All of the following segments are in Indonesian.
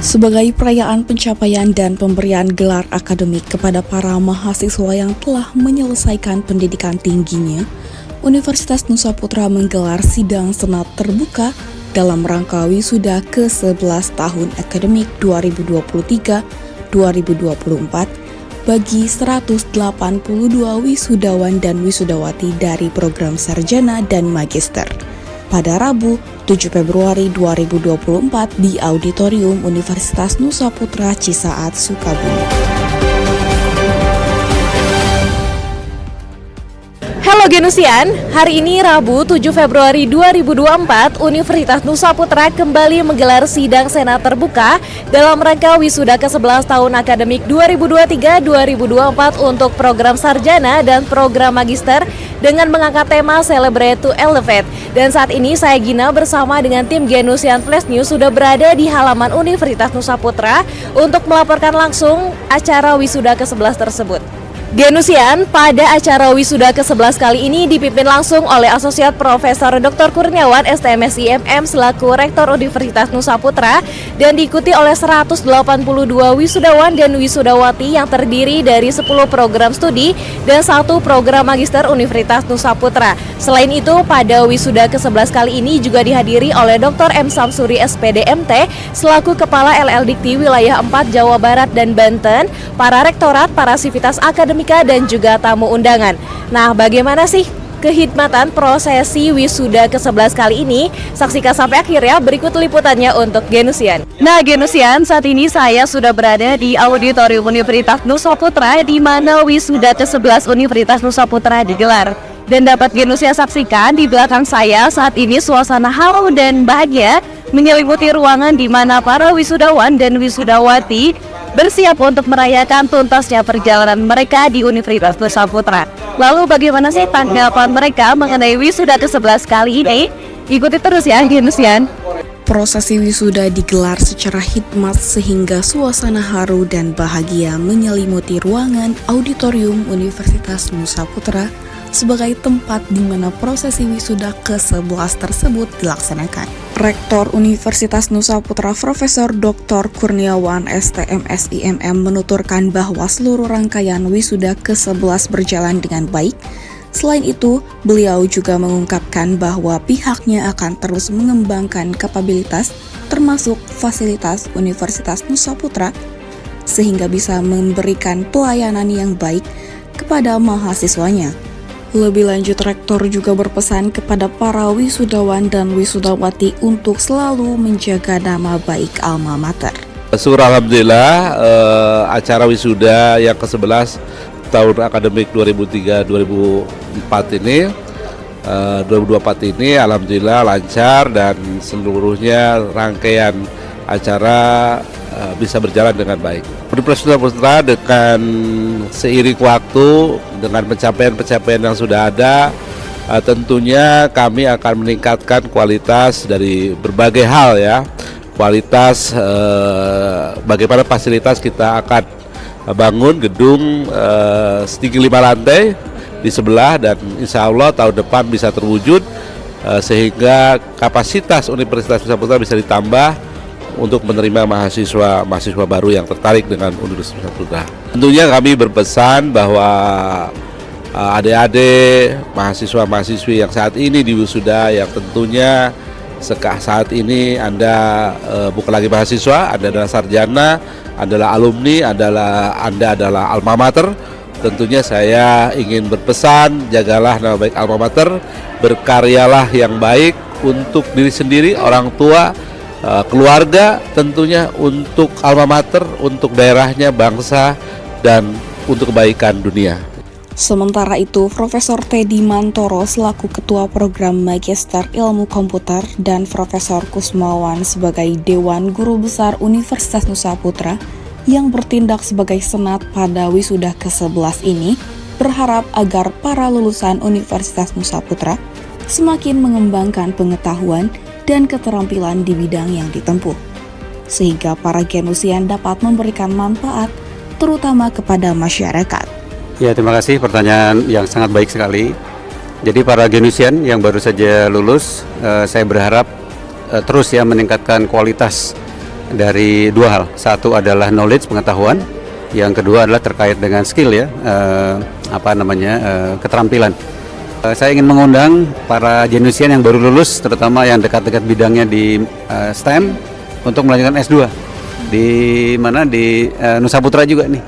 Sebagai perayaan pencapaian dan pemberian gelar akademik kepada para mahasiswa yang telah menyelesaikan pendidikan tingginya, Universitas Nusa Putra menggelar sidang senat terbuka dalam rangka wisuda ke-11 tahun akademik 2023-2024 bagi 182 wisudawan dan wisudawati dari program sarjana dan magister. Pada Rabu, 7 Februari 2024 di Auditorium Universitas Nusa Putra Cisaat, Sukabumi. Halo Genusian, hari ini Rabu 7 Februari 2024 Universitas Nusa Putra kembali menggelar sidang senat terbuka dalam rangka wisuda ke-11 tahun akademik 2023-2024 untuk program sarjana dan program magister dengan mengangkat tema Celebrate to Elevate. Dan saat ini saya Gina bersama dengan tim Genusian Flash News sudah berada di halaman Universitas Nusa Putra untuk melaporkan langsung acara wisuda ke-11 tersebut. Genusian, pada acara wisuda ke-11 kali ini dipimpin langsung oleh Asosiat Profesor Dr. Kurniawan STMS IMM selaku Rektor Universitas Nusa Putra dan diikuti oleh 182 wisudawan dan wisudawati yang terdiri dari 10 program studi dan 1 program magister Universitas Nusa Putra. Selain itu, pada wisuda ke-11 kali ini juga dihadiri oleh Dr. M. Samsuri SPD MT selaku Kepala LL Dikti Wilayah 4 Jawa Barat dan Banten, para rektorat, para sivitas akademik dan juga tamu undangan. Nah, bagaimana sih kehidmatan prosesi wisuda ke-11 kali ini? Saksikan sampai akhir ya, berikut liputannya untuk Genusian. Nah, Genusian, saat ini saya sudah berada di Auditorium Universitas Nusa Putra di mana wisuda ke-11 Universitas Nusa Putra digelar. Dan dapat Genusian saksikan di belakang saya saat ini suasana haru dan bahagia menyelimuti ruangan di mana para wisudawan dan wisudawati bersiap untuk merayakan tuntasnya perjalanan mereka di Universitas Nusa Putra. Lalu bagaimana sih tanggapan mereka mengenai wisuda ke-11 kali ini? Ikuti terus ya, Genusian. Prosesi wisuda digelar secara hikmat sehingga suasana haru dan bahagia menyelimuti ruangan Auditorium Universitas Nusa Putra sebagai tempat di mana prosesi wisuda ke-11 tersebut dilaksanakan. Rektor Universitas Nusa Putra Profesor Dr. Kurniawan STMS IMM menuturkan bahwa seluruh rangkaian wisuda ke-11 berjalan dengan baik. Selain itu, beliau juga mengungkapkan bahwa pihaknya akan terus mengembangkan kapabilitas termasuk fasilitas Universitas Nusa Putra sehingga bisa memberikan pelayanan yang baik kepada mahasiswanya. Lebih lanjut, Rektor juga berpesan kepada para wisudawan dan wisudawati untuk selalu menjaga nama baik alma mater. Alhamdulillah, acara wisuda yang ke-11 tahun akademik 2003-2024 ini, 2024 ini alhamdulillah lancar dan seluruhnya rangkaian acara bisa berjalan dengan baik. Universitas Nusa Putra dengan seiring waktu, dengan pencapaian-pencapaian yang sudah ada, tentunya kami akan meningkatkan kualitas dari berbagai hal ya. Kualitas bagaimana fasilitas kita akan bangun gedung setinggi 5 lantai di sebelah dan insya Allah tahun depan bisa terwujud sehingga kapasitas Universitas Nusa Putra bisa ditambah untuk menerima mahasiswa baru yang tertarik dengan Universitas Nusa Putra. Tentunya kami berpesan bahwa adik-adik, mahasiswa-mahasiswi yang saat ini di wisuda yang tentunya saat ini Anda bukan lagi mahasiswa, Anda adalah sarjana, adalah alumni, Anda adalah alma mater. Tentunya saya ingin berpesan, jagalah nama baik alma mater, berkaryalah yang baik untuk diri sendiri, orang tua, keluarga, tentunya untuk alma mater, untuk daerahnya, bangsa, dan untuk kebaikan dunia. Sementara itu, Profesor Teddy Mantoro selaku Ketua Program Magister Ilmu Komputer dan Profesor Kusmawan sebagai Dewan Guru Besar Universitas Nusa Putra yang bertindak sebagai senat pada wisuda ke-11 ini berharap agar para lulusan Universitas Nusa Putra semakin mengembangkan pengetahuan dan keterampilan di bidang yang ditempuh, sehingga para Genusian dapat memberikan manfaat terutama kepada masyarakat. Ya, terima kasih, pertanyaan yang sangat baik sekali. Jadi para Genusian yang baru saja lulus, saya berharap terus ya meningkatkan kualitas dari dua hal. Satu adalah knowledge, pengetahuan. Yang kedua adalah terkait dengan skill ya, keterampilan. Saya ingin mengundang para jeniusian yang baru lulus, terutama yang dekat-dekat bidangnya di STEM, untuk melanjutkan S2 di mana di Nusa Putra juga nih.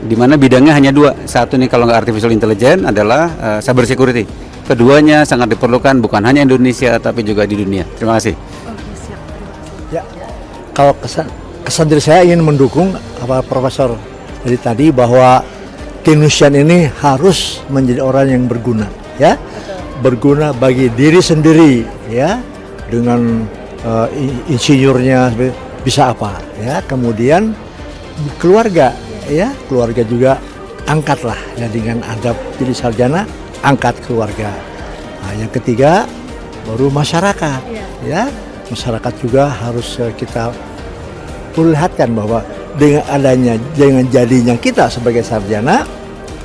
Di mana bidangnya hanya dua. Satu nih kalau nggak artificial intelligence adalah cyber security. Keduanya sangat diperlukan bukan hanya Indonesia tapi juga di dunia. Terima kasih. Ya, kalau kesan dari saya ingin mendukung apa Profesor dari tadi bahwa keindustrian ini harus menjadi orang yang berguna, ya, berguna bagi diri sendiri, ya, dengan insinyurnya bisa apa, ya, kemudian keluarga, ya, keluarga juga angkatlah, ya, dengan adab jadi sarjana, angkat keluarga. Nah, yang ketiga baru masyarakat, ya, masyarakat juga harus kita perlihatkan bahwa dengan jadinya kita sebagai sarjana,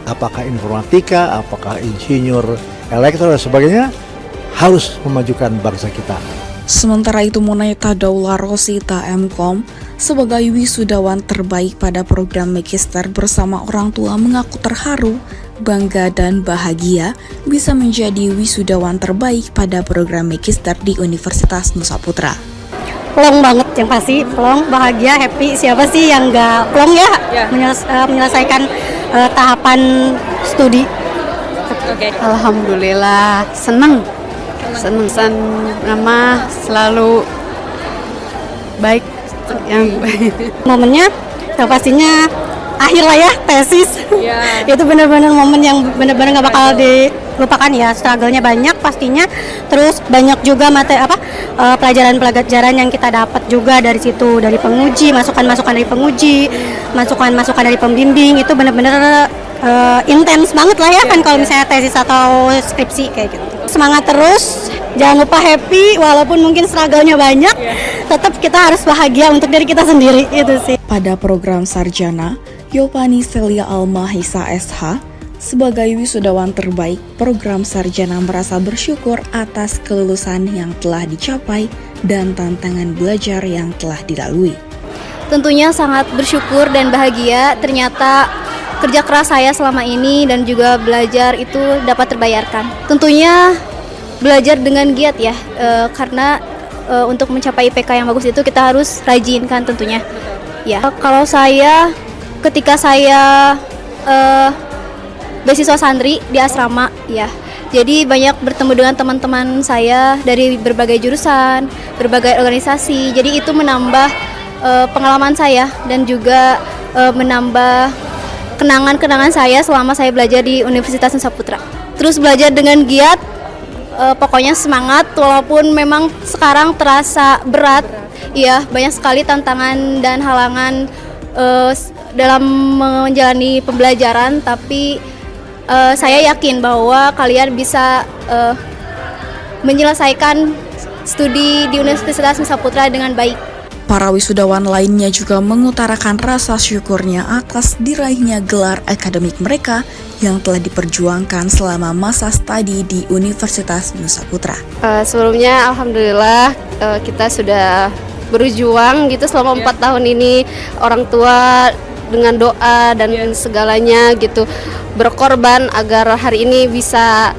apakah informatika, apakah insinyur elektro dan sebagainya, harus memajukan bangsa kita. Sementara itu Monaita Daula Rosita M.Com sebagai wisudawan terbaik pada program Magister bersama orang tua mengaku terharu, bangga dan bahagia bisa menjadi wisudawan terbaik pada program Magister di Universitas Nusa Putra. Plong banget yang pasti, plong, bahagia, happy. Siapa sih yang nggak plong ya, menyelesaikan tahapan studi. Alhamdulillah, seneng nama selalu baik yang Momennya yang pastinya akhir lah ya, tesis. Itu benar-benar momen yang benar-benar nggak bakal dilupakan ya. Struggle-nya banyak pastinya. Terus banyak juga pelajaran-pelajaran yang kita dapat juga dari situ, dari penguji, masukan-masukan dari penguji, masukan-masukan dari pembimbing. Itu benar-benar intens banget lah ya kan kalau misalnya tesis atau skripsi kayak gitu. Semangat terus, jangan lupa happy walaupun mungkin struggle-nya banyak. Tetap kita harus bahagia untuk diri kita sendiri, itu sih. Pada program sarjana, Yopani Celia Almahisa SH sebagai wisudawan terbaik program sarjana merasa bersyukur atas kelulusan yang telah dicapai dan tantangan belajar yang telah dilalui. Tentunya sangat bersyukur dan bahagia, ternyata kerja keras saya selama ini dan juga belajar itu dapat terbayarkan. Tentunya belajar dengan giat ya, karena untuk mencapai IPK yang bagus itu kita harus rajin kan tentunya. Ya, kalau saya ketika saya beasiswa santri di asrama ya, jadi banyak bertemu dengan teman-teman saya dari berbagai jurusan, berbagai organisasi. Jadi itu menambah pengalaman saya dan juga menambah kenangan-kenangan saya selama saya belajar di Universitas Nusa Putra. Terus belajar dengan giat, pokoknya semangat walaupun memang sekarang terasa berat. Ya, banyak sekali tantangan dan halangan dalam menjalani pembelajaran, tapi saya yakin bahwa kalian bisa menyelesaikan studi di Universitas Nusa Putra dengan baik. Para wisudawan lainnya juga mengutarakan rasa syukurnya atas diraihnya gelar akademik mereka yang telah diperjuangkan selama masa studi di Universitas Nusa Putra. Sebelumnya alhamdulillah kita sudah berjuang gitu selama 4 tahun ini, orang tua dengan doa dan segalanya gitu berkorban agar hari ini bisa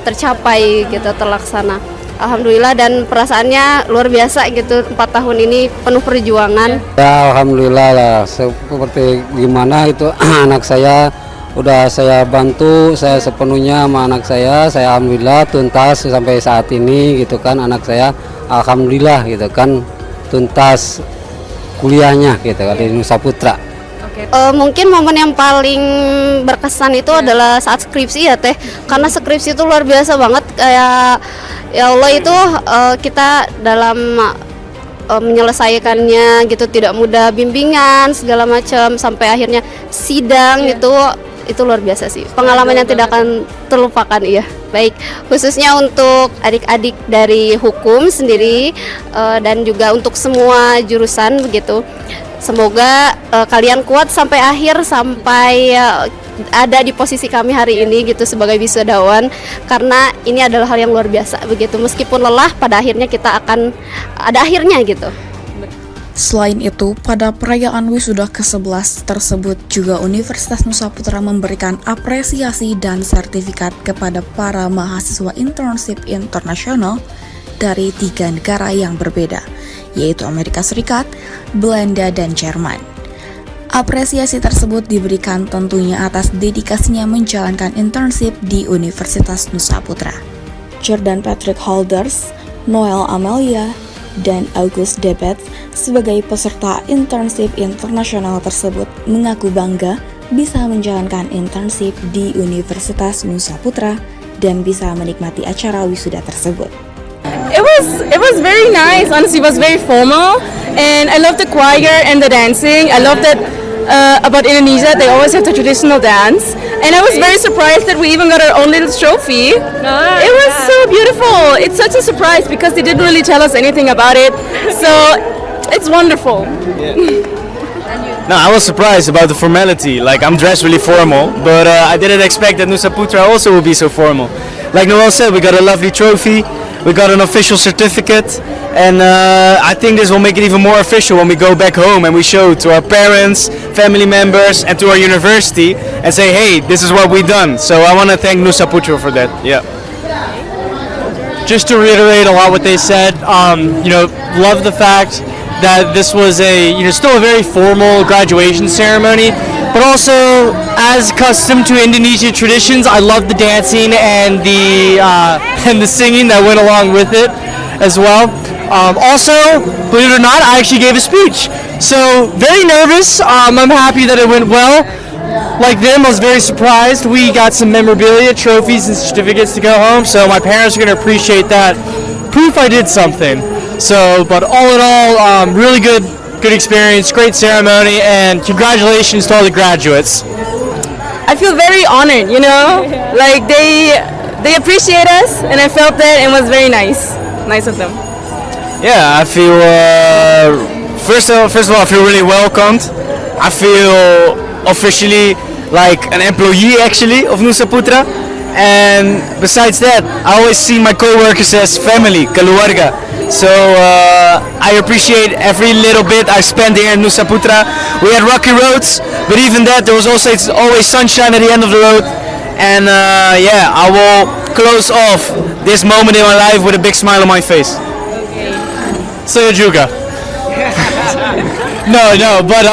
tercapai gitu, terlaksana. Alhamdulillah dan perasaannya luar biasa gitu, 4 tahun ini penuh perjuangan. Ya alhamdulillah lah, seperti gimana itu anak saya udah saya bantu, saya sepenuhnya sama anak saya alhamdulillah tuntas sampai saat ini gitu kan, anak saya alhamdulillah gitu kan tuntas kuliahnya gitu kan di Nusa Putra. Mungkin momen yang paling berkesan itu adalah saat skripsi ya Teh, karena skripsi itu luar biasa banget, kayak ya Allah itu kita dalam menyelesaikannya gitu tidak mudah, bimbingan segala macam sampai akhirnya sidang itu luar biasa sih, pengalaman yang tidak akan terlupakan. Iya, baik khususnya untuk adik-adik dari hukum sendiri dan juga untuk semua jurusan begitu. Semoga kalian kuat sampai akhir, sampai ada di posisi kami hari ini gitu sebagai wisudawan, karena ini adalah hal yang luar biasa begitu. Meskipun lelah, pada akhirnya kita akan ada akhirnya gitu. Selain itu, pada perayaan wisuda ke-11 tersebut juga Universitas Nusa Putra memberikan apresiasi dan sertifikat kepada para mahasiswa internship internasional dari 3 negara yang berbeda, yaitu Amerika Serikat, Belanda, dan Jerman. Apresiasi tersebut diberikan tentunya atas dedikasinya menjalankan internship di Universitas Nusa Putra. Jordan Patrick Holders, Noel Amelia, dan August Debet sebagai peserta internship internasional tersebut mengaku bangga bisa menjalankan internship di Universitas Nusa Putra dan bisa menikmati acara wisuda tersebut. It was very nice. Honestly, it was very formal, and I love the choir and the dancing. I love that about Indonesia, they always have the traditional dance, and I was very surprised that we even got our own little trophy. It was so beautiful. It's such a surprise because they didn't really tell us anything about it, so it's wonderful. No, I was surprised about the formality. Like, I'm dressed really formal, but I didn't expect that Nusa Putra also would be so formal. Like Noel said, we got a lovely trophy, we got an official certificate, and I think this will make it even more official when we go back home and we show to our parents, family members, and to our university and say, hey, this is what we've done. So I want to thank Nusa Putra for that. Yeah. Just to reiterate a lot what they said, love the fact that this was still a very formal graduation ceremony, but also as accustomed to Indonesian traditions, I love the dancing and the singing that went along with it as well. Also, believe it or not, I actually gave a speech, so very nervous. I'm happy that it went well. Like them, I was very surprised. We got some memorabilia, trophies, and certificates to go home, so my parents are going to appreciate that. Proof I did something. So, but all in all, really good experience, great ceremony, and congratulations to all the graduates. I feel very honored, like they appreciate us, and I felt that, and it was very nice of them. Yeah, I feel first of all, I feel really welcomed. I feel officially like an employee actually of Nusa Putra, and besides that, I always see my co-workers as family, keluarga. So I appreciate every little bit I spent here in Nusa Putra. We had rocky roads, but even that, there was also always sunshine at the end of the road. And I will close off this moment in my life with a big smile on my face. Saya juga. No, but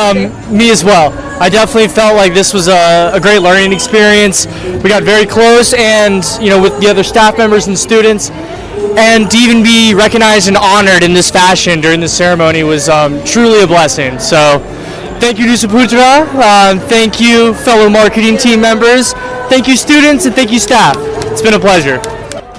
me as well. I definitely felt like this was a great learning experience. We got very close, and with the other staff members and students, and to even be recognized and honored in this fashion during the ceremony was truly a blessing. So, thank you Nusa Putra, thank you fellow marketing team members, thank you students, and thank you staff. It's been a pleasure.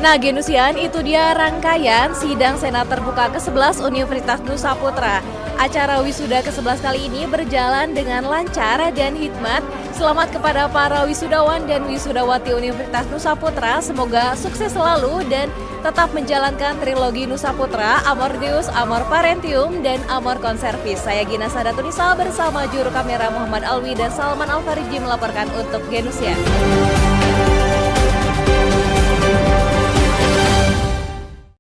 Nah, Genusian, itu dia rangkaian sidang Senat Terbuka ke-11 Universitas Nusa Putra. Acara wisuda ke-11 kali ini berjalan dengan lancar dan hikmat. Selamat kepada para wisudawan dan wisudawati Universitas Nusa Putra. Semoga sukses selalu dan tetap menjalankan trilogi Nusa Putra, Amor Deus, Amor Parentium, dan Amor Conservis. Saya Gina Sadatunisa bersama juru kamera Muhammad Alwi dan Salman Alfariji melaporkan untuk Genusian.